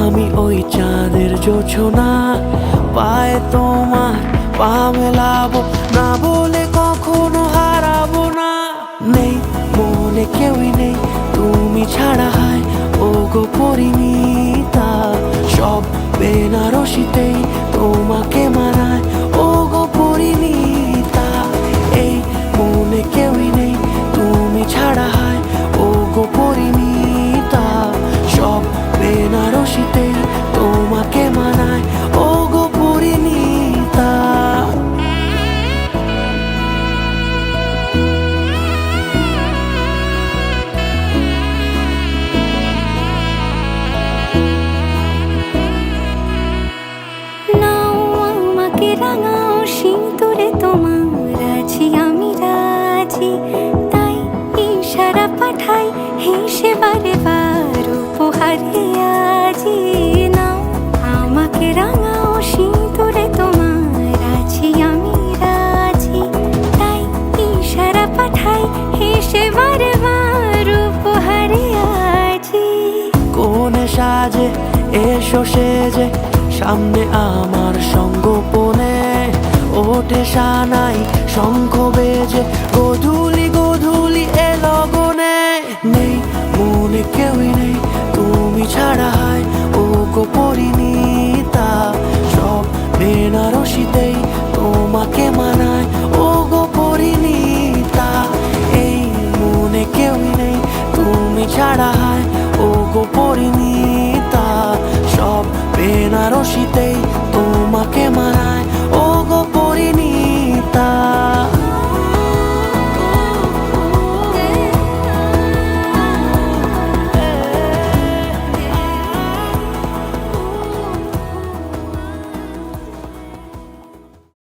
আমি ওই চাঁদের জোছনা, পায়ে তোমার পা মেলাবো না বলে কখনো হারাবো না। নেই মনে কেউই নেই তুমি ছাড়া, হায় ও গো পরিণীতা। সব বেনারসিতেই তোমাকে মানায় ও গো পরিণীতা। এই মনে কেউই নেই তুমি ছাড়া, হায় ও গো পরিণীতা। সব বেনারসিতেই তোমাকে মানায় ও গো পরিণীতা। রাঙাও সিঁদুরে তোমার আছি আমি রাজি, তাই ইশারা পাঠাই হেসে বারে বার উপহারে আজি। নাও আমাকে রাঙাও সিঁদুরে তোমার আছি আমি রাজি, তাই ইশারা পাঠাই হেসে বারে বার উপহারে আজি। কোনে সাজে এসো সেজে সামনে আমার সঙ্গোপনে, ওঠে সানাই শঙ্খ বেজে গধূলি গধূলি এ লগনে। নেই মনে কেউই নেই তুমি ছাড়া, হায় ও গো পরিণীতা। সব বেনারসিতেই তোমাকে মানায় ও গো পরিণীতা। এই মনে কেউই নেই তুমি ছাড়া, হায় ও গো পরিণীতা। সব বেনারসিতেই